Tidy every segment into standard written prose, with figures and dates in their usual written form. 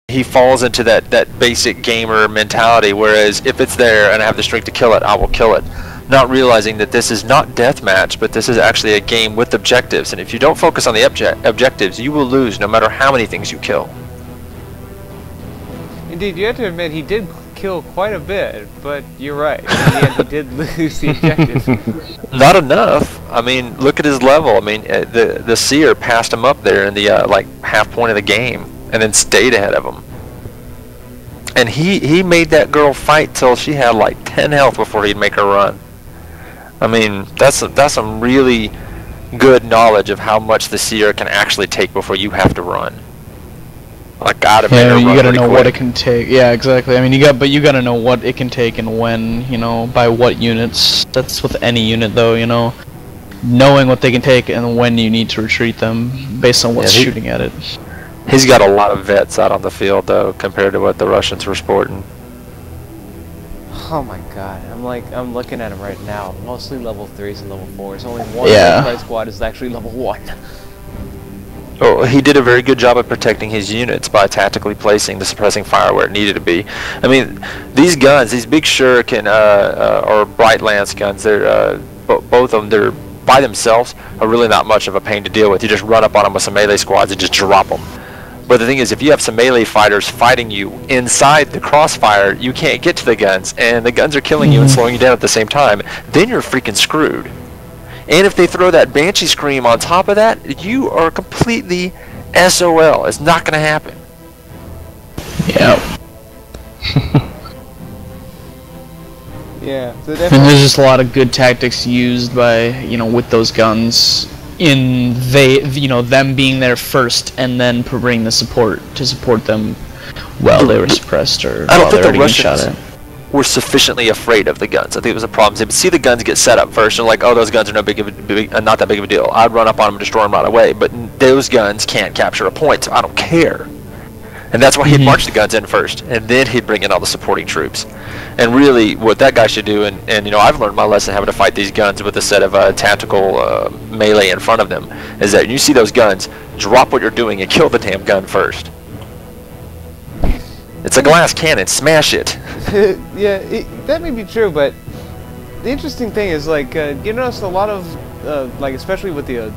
he falls into that basic gamer mentality, whereas if it's there and I have the strength to kill it, I will kill it. Not realizing that this is not deathmatch, but this is actually a game with objectives, and if you don't focus on the objectives, you will lose no matter how many things you kill. Indeed, you have to admit he did kill quite a bit, but you're right. In the end, he did lose the objective. Not enough. I mean, look at his level. I mean, the Seer passed him up there in the like half point of the game, and then stayed ahead of him. And he made that girl fight till she had like 10 health before he'd make her run. I mean, that's some really good knowledge of how much the Seer can actually take before you have to run. Like, yeah, you gotta know what it can take. Yeah, exactly. I mean, you gotta know what it can take and when, you know, by what units. That's with any unit, though, you know, knowing what they can take and when you need to retreat them based on what's shooting at it. He's got a lot of vets out on the field, though, compared to what the Russians were sporting. Oh my god, I'm looking at him right now. Mostly level 3s and level 4s. Only one Redlight squad is actually level 1. Oh, he did a very good job of protecting his units by tactically placing the suppressing fire where it needed to be. I mean, these guns, these big Shuriken or Bright Lance guns, they're both of them, they're by themselves are really not much of a pain to deal with. You just run up on them with some melee squads and just drop them. But the thing is, if you have some melee fighters fighting you inside the crossfire, you can't get to the guns, and the guns are killing you and slowing you down at the same time, then you're freaking screwed. And if they throw that Banshee Scream on top of that, you are completely SOL. It's not going to happen. Yeah. Yeah. So and there's just a lot of good tactics used by, you know, with those guns in them being there first and then bringing the support to support them while they were suppressed or I don't while think they were the getting shot at. Were sufficiently afraid of the guns. I think it was a problem. They would see the guns get set up first, and like, oh, those guns are not that big of a deal. I'd run up on them and destroy them right away. But those guns can't capture a point, so I don't care. And that's why he'd march the guns in first, and then he'd bring in all the supporting troops. And really, what that guy should do, and you know, I've learned my lesson having to fight these guns with a set of tactical melee in front of them, is that you see those guns, drop what you're doing and kill the damn gun first. It's a glass cannon, smash it. Yeah, that may be true, but the interesting thing is, like, you notice a lot of, like, especially with the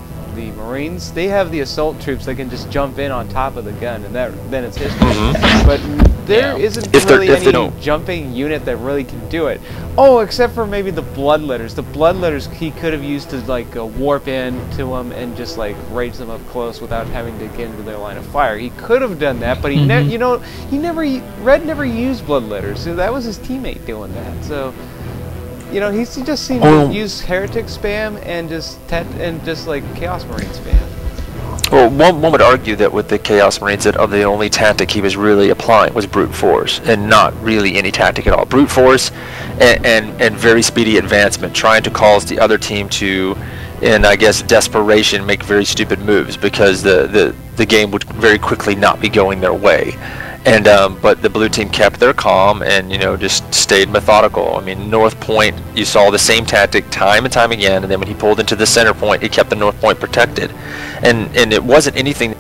Marines, they have the assault troops that can just jump in on top of the gun, and then it's history. But there isn't really any jumping unit that really can do it. Oh, except for maybe the Bloodletters. The Bloodletters he could have used to, like, warp into them and just, like, rage them up close without having to get into their line of fire. He could have done that, but he Red never used Bloodletters, so that was his teammate doing that. So, you know, he just seemed to use Heretic spam and just like Chaos Marine spam. Well, one would argue that with the Chaos Marines, that the only tactic he was really applying was brute force, and not really any tactic at all. Brute force and very speedy advancement, trying to cause the other team to, in I guess desperation, make very stupid moves because the game would very quickly not be going their way. And but the blue team kept their calm and, you know, just stayed methodical. I mean, North Point, you saw the same tactic time and time again, and then when he pulled into the center point, he kept the North Point protected. And it wasn't anything.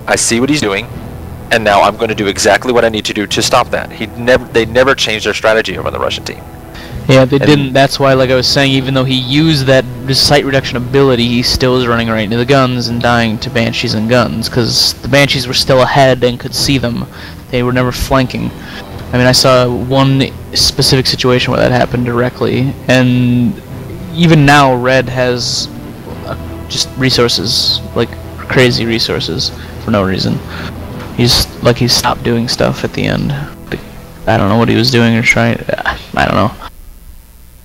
I see what he's doing, and now I'm going to do exactly what I need to do to stop that. They never changed their strategy over on the Russian team. Yeah, they didn't. That's why, like I was saying, even though he used that sight reduction ability, he still was running right into the guns and dying to Banshees and guns, because the Banshees were still ahead and could see them. They were never flanking. I mean, I saw one specific situation where that happened directly, and even now, Red has just resources, like crazy resources, for no reason. He stopped doing stuff at the end. I don't know what he was doing or trying. I don't know.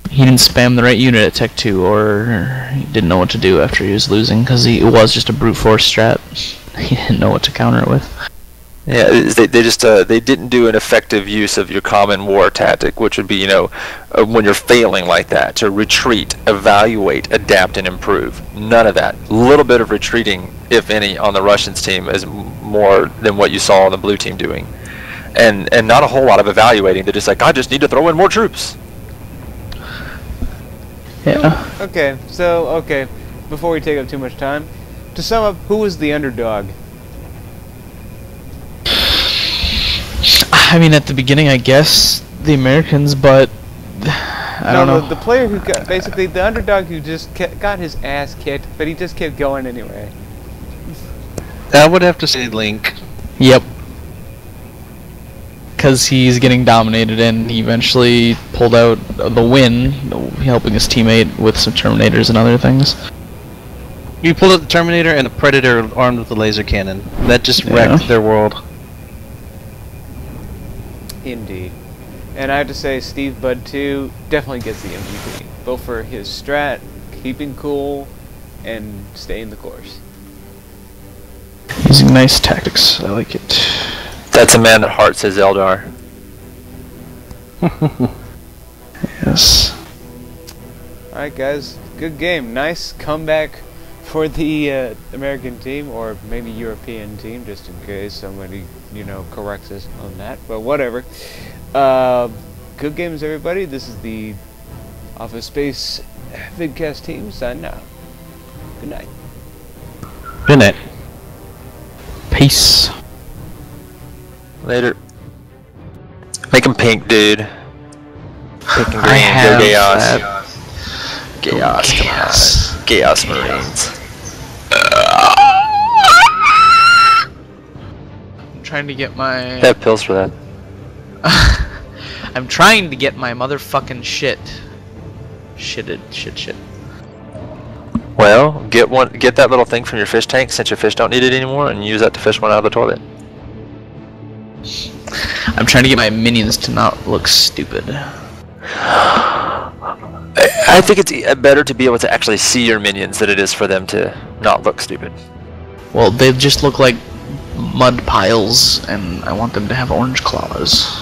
He didn't spam the right unit at Tech 2, or he didn't know what to do after he was losing, because it was just a brute force strat. He didn't know what to counter it with. Yeah, they didn't do an effective use of your common war tactic, which would be, you know, when you're failing like that, to retreat, evaluate, adapt, and improve. None of that. A little bit of retreating, if any, on the Russians team is more than what you saw on the blue team doing. And not a whole lot of evaluating. They're just like, I just need to throw in more troops. Yeah. Okay, so, before we take up too much time, to sum up, who was the underdog? I mean, at the beginning, I guess the Americans, but I don't know. The player who got basically the underdog who just got his ass kicked, but he just kept going anyway. I would have to say Link. Yep. Because he's getting dominated, and he eventually pulled out the win, helping his teammate with some Terminators and other things. You pulled out the Terminator and the Predator armed with the laser cannon. That just wrecked their world. Indeed. And I have to say, Steve Bud 2 definitely gets the MVP. Both for his strat, keeping cool, and staying the course. Using nice tactics. I like it. That's a man at heart, says Eldar. Yes. Alright guys, good game. Nice comeback for the American team, or maybe European team, just in case somebody, you know, corrects us on that, but whatever. Good games, everybody. This is the Office Space Vidcast team signing out. Good night. Good night. Peace. Later. Make him pink, dude. Pink and green. I have Go Chaos. that. Chaos, come on. Chaos Marines. I'm trying to get my... I have pills for that. I'm trying to get my motherfucking shit. Shit. Well, get that little thing from your fish tank since your fish don't need it anymore, and use that to fish one out of the toilet. I'm trying to get my minions to not look stupid. I think it's better to be able to actually see your minions than it is for them to not look stupid. Well, they just look like mud piles, and I want them to have orange claws.